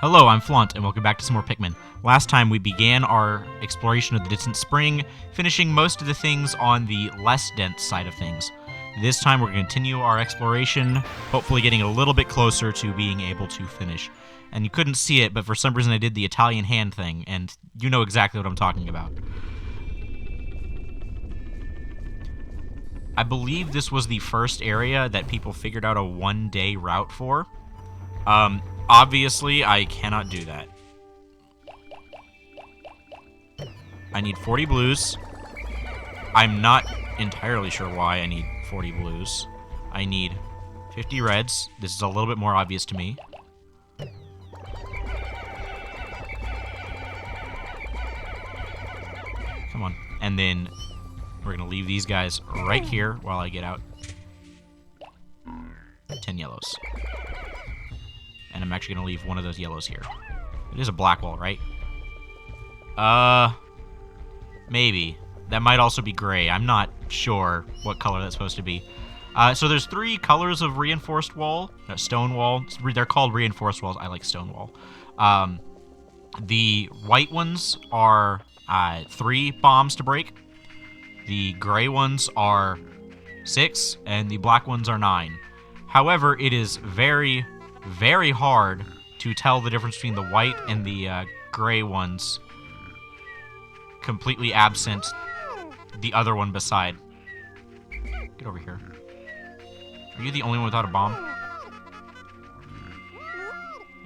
Hello, I'm Flaunt, and welcome back to some more Pikmin. Last time we began our exploration of the distant spring, finishing most of the things on the less dense side of things. This time we're going to continue our exploration, hopefully getting a little bit closer to being able to finish. And you couldn't see it, but for some reason I did the Italian hand thing, and you know exactly what I'm talking about. I believe this was the first area that people figured out a one-day route for. Obviously, I cannot do that. I need 40 blues. I'm not entirely sure why I need 40 blues. I need 50 reds. This is a little bit more obvious to me. Come on. And then we're going to leave these guys right here while I get out 10 yellows. And I'm actually going to leave one of those yellows here. It is a black wall, right? Maybe. That might also be gray. I'm not sure what color that's supposed to be. So there's 3 colors of reinforced wall. Stone wall. They're called reinforced walls. I like stone wall. The white ones are 3 bombs to break. The gray ones are 6. And the black ones are 9. However, it is very, very hard to tell the difference between the white and the gray ones, completely absent the other one beside. Get over here. Are you the only one without a bomb?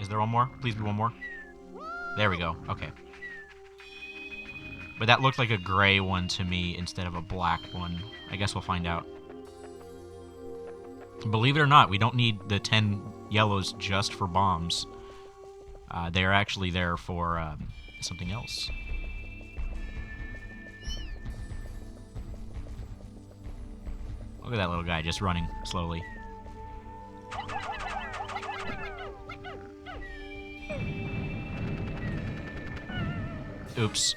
Is there one more? Please be one more. There we go. Okay. But that looked like a gray one to me instead of a black one. I guess we'll find out. Believe it or not, we don't need the 10 yellows just for bombs. They're actually there for something else. Look at that little guy just running slowly. Oops.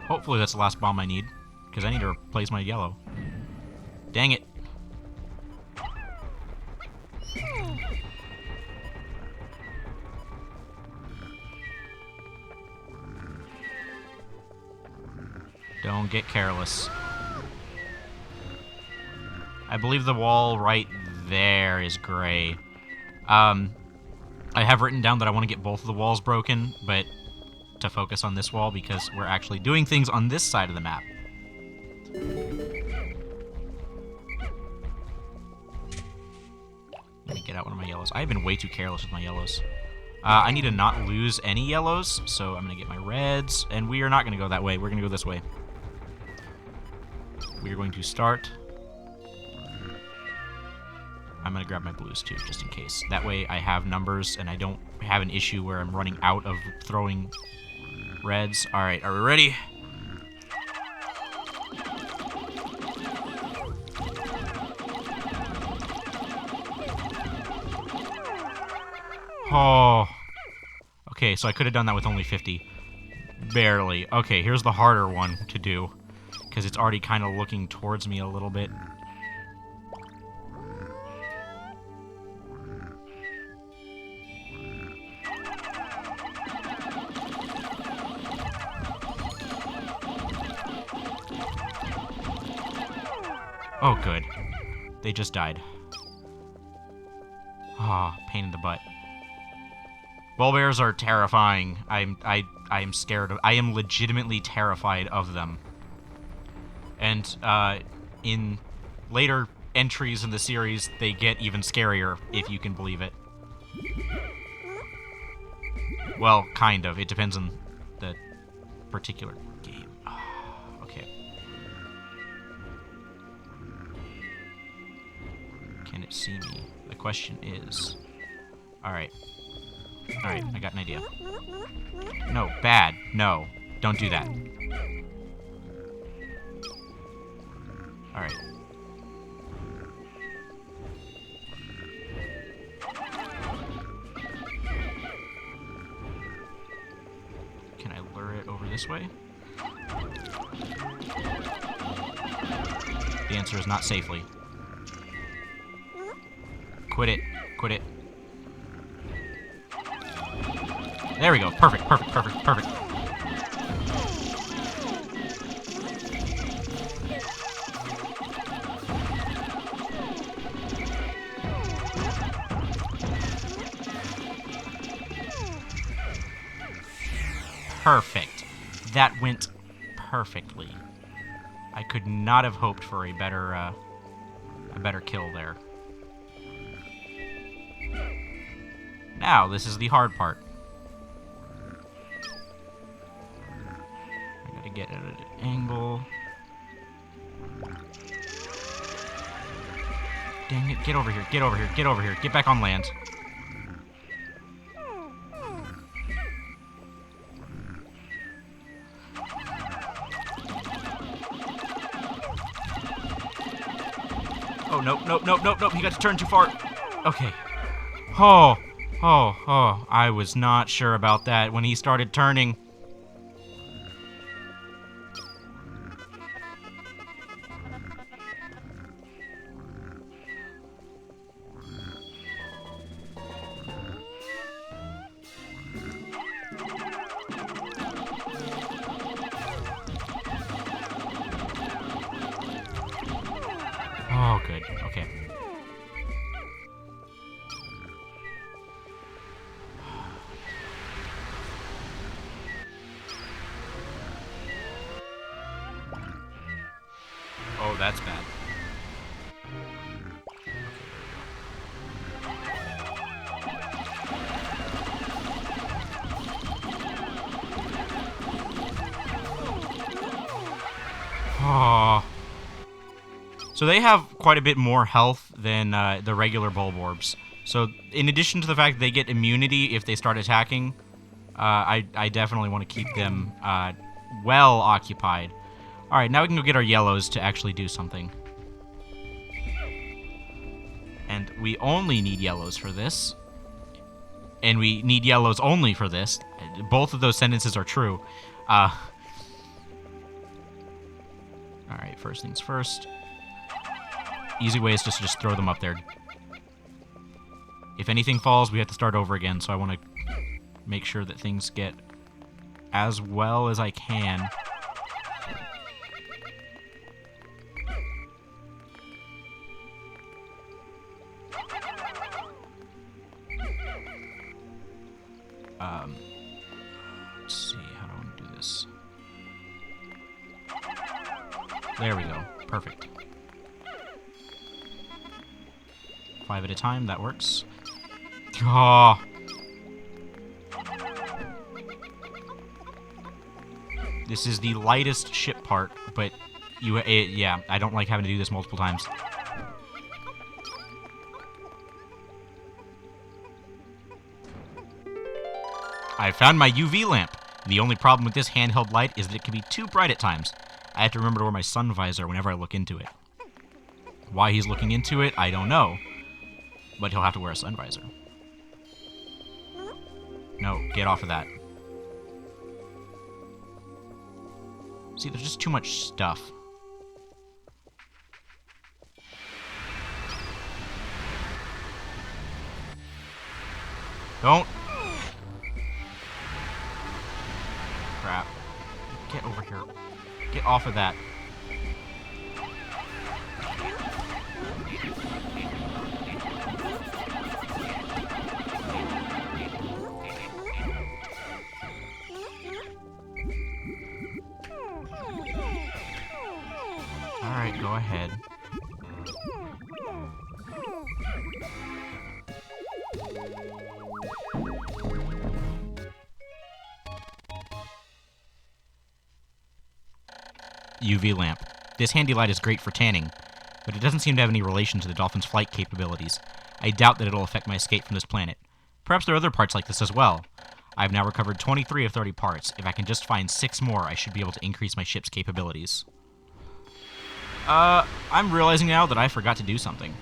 Hopefully that's the last bomb I need, because I need to replace my yellow. Dang it. Don't get careless. I believe the wall right there is gray. I have written down that I want to get both of the walls broken, but to focus on this wall because we're actually doing things on this side of the map. Let me get out one of my yellows. I've been way too careless with my yellows. I need to not lose any yellows, so I'm going to get my reds, and we are not going to go that way. We're going to go this way. We are going to start. I'm going to grab my blues too, just in case. That way I have numbers, and I don't have an issue where I'm running out of throwing reds. Alright, are we ready? Oh. Okay, so I could have done that with only 50. Barely. Okay, here's the harder one to do, because it's already kind of looking towards me a little bit. Oh, good. They just died. Ah, pain in the butt. Ball bears are terrifying. I am scared of. I am legitimately terrified of them. And in later entries in the series, they get even scarier, if you can believe it. Well, kind of. It depends on the particular game. Okay. Can it see me? The question is... Alright. Alright, I got an idea. No, bad. No. Don't do that. Alright. Can I lure it over this way? The answer is not safely. Quit it. Quit it. There we go. Perfect, perfect, perfect, perfect. Perfect. That went perfectly. I could not have hoped for a better kill there. Now, this is the hard part. I gotta get at an angle. Dang it, get over here, get over here, get over here, get back on land. Oh, nope, nope, nope, nope, nope, he got to turn too far. Okay. Oh, I was not sure about that when he started turning. Oh, good. Okay. Oh, that's bad. Oh. So they have quite a bit more health than the regular Bulborbs. So in addition to the fact that they get immunity if they start attacking, I definitely want to keep them well occupied. Alright, now we can go get our yellows to actually do something. And we only need yellows for this. And we need yellows only for this. Both of those sentences are true. Alright, first things first. Easy way is just throw them up there. If anything falls, we have to start over again, so I want to make sure that things get as well as I can. Let's see, how do I want to do this? There we go. Perfect. 5 at a time, that works. Oh. This is the lightest ship part, but yeah, I don't like having to do this multiple times. I found my UV lamp. The only problem with this handheld light is that it can be too bright at times. I have to remember to wear my sun visor whenever I look into it. Why he's looking into it, I don't know. But he'll have to wear a sun visor. No, get off of that. See, there's just too much stuff. Don't. Crap. Get over here. Get off of that. Alright, go ahead. UV lamp. This handy light is great for tanning, but it doesn't seem to have any relation to the dolphin's flight capabilities. I doubt that it'll affect my escape from this planet. Perhaps there are other parts like this as well. I've now recovered 23 of 30 parts. If I can just find 6 more, I should be able to increase my ship's capabilities. I'm realizing now that I forgot to do something.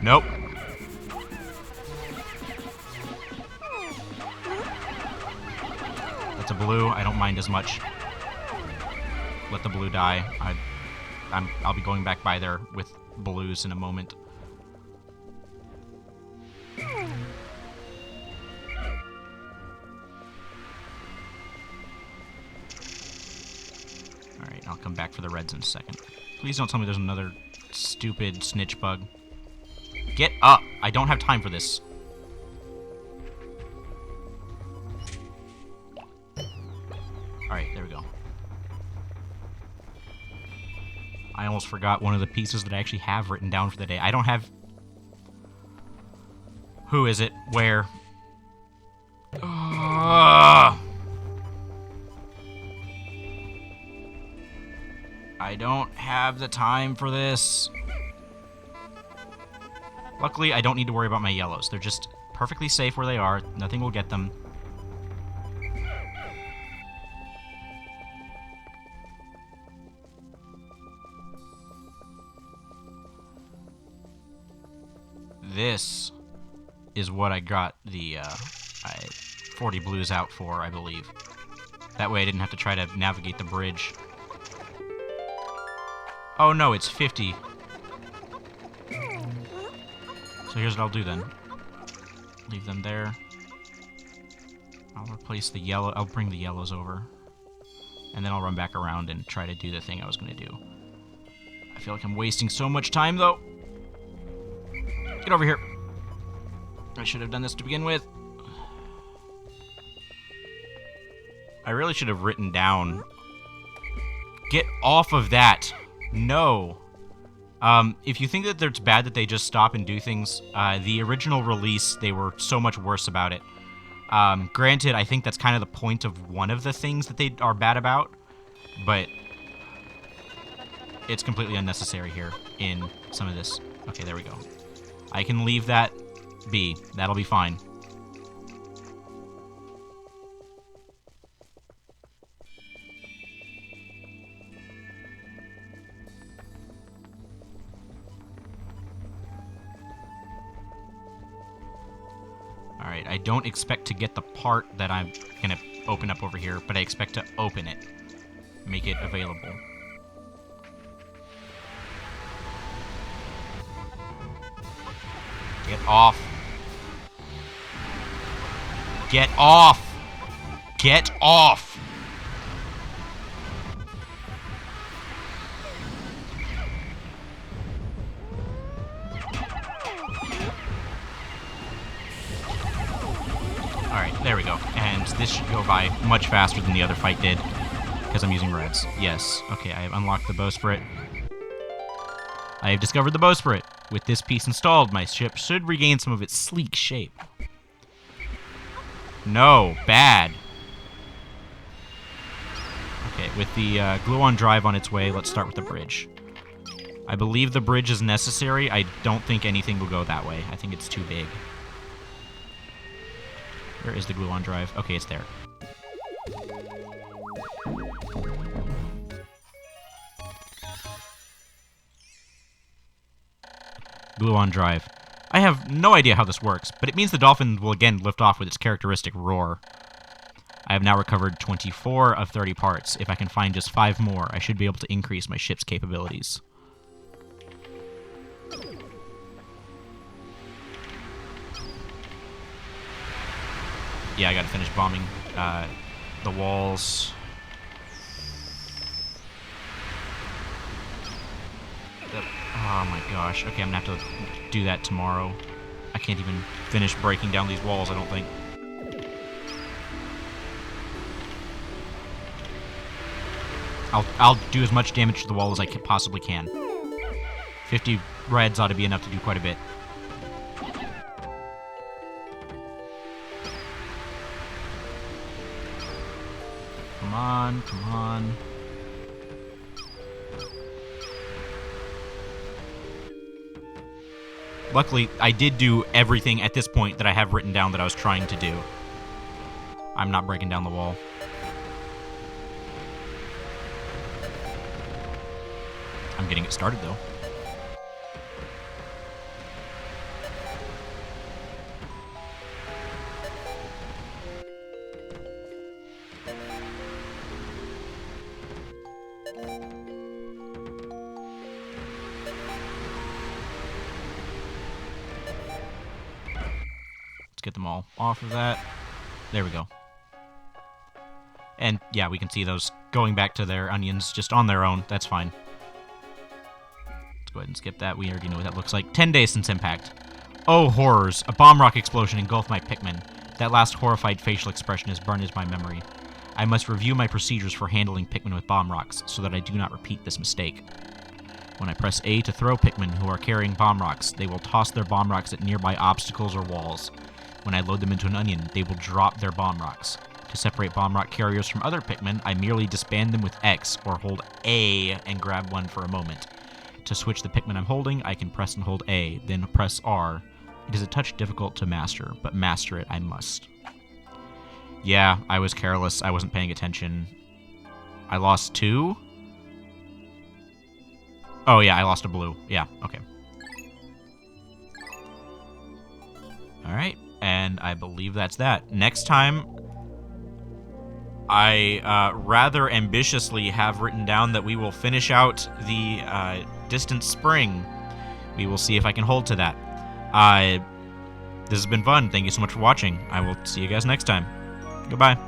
Nope. to blue. I don't mind as much. Let the blue die. I'll be going back by there with blues in a moment. Alright, I'll come back for the reds in a second. Please don't tell me there's another stupid snitch bug. Get up! I don't have time for this. Alright, there we go. I almost forgot one of the pieces that I actually have written down for the day. I don't have... Who is it? Where? I don't have the time for this. Luckily, I don't need to worry about my yellows. They're just perfectly safe where they are. Nothing will get them. This is what I got the 40 blues out for, I believe. That way I didn't have to try to navigate the bridge. Oh no, it's 50. So here's what I'll do then. Leave them there. I'll replace the yellow. I'll bring the yellows over. And then I'll run back around and try to do the thing I was going to do. I feel like I'm wasting so much time, though. Get over here. I should have done this to begin with. I really should have written down... Get off of that! No! If you think that it's bad that they just stop and do things, the original release, they were so much worse about it. Granted, I think that's kind of the point of one of the things that they are bad about, but it's completely unnecessary here in some of this. Okay, there we go. I can leave that be. That'll be fine. Alright, I don't expect to get the part that I'm going to open up over here, but I expect to open it. Make it available. Get off. Get off! Get off! Alright, there we go. And this should go by much faster than the other fight did, because I'm using reds. Yes. Okay, I have unlocked the bowsprit. I have discovered the bowsprit. With this piece installed, my ship should regain some of its sleek shape. No, bad. Okay, with the gluon drive on its way, let's start with the bridge. I believe the bridge is necessary. I don't think anything will go that way. I think it's too big. Where is the gluon drive? Okay, it's there. Gluon drive. I have no idea how this works, but it means the dolphin will again lift off with its characteristic roar. I have now recovered 24 of 30 parts. If I can find just 5 more, I should be able to increase my ship's capabilities. Yeah, I gotta finish bombing the walls. Oh my gosh. Okay, I'm gonna have to do that tomorrow. I can't even finish breaking down these walls, I don't think. I'll do as much damage to the wall as I possibly can. 50 reds ought to be enough to do quite a bit. Come on, come on. Luckily, I did do everything at this point that I have written down that I was trying to do. I'm not breaking down the wall. I'm getting it started, though. Let's get them all off of that. There we go. And yeah, we can see those going back to their onions just on their own. That's fine. Let's go ahead and skip that. We already know what that looks like. 10 days since impact. Oh, horrors. A bomb rock explosion engulfed my Pikmin. That last horrified facial expression is burned into my memory. I must review my procedures for handling Pikmin with bomb rocks so that I do not repeat this mistake. When I press A to throw Pikmin who are carrying bomb rocks, they will toss their bomb rocks at nearby obstacles or walls. When I load them into an onion, they will drop their bomb rocks. To separate bomb rock carriers from other Pikmin, I merely disband them with X or hold A and grab one for a moment. To switch the Pikmin I'm holding, I can press and hold A, then press R. It is a touch difficult to master, but master it I must. Yeah, I was careless. I wasn't paying attention. I lost 2? Oh yeah, I lost a blue. Yeah, okay. Alright, and I believe that's that. Next time, I rather ambitiously have written down that we will finish out the distant spring. We will see if I can hold to that. This has been fun. Thank you so much for watching. I will see you guys next time. Goodbye.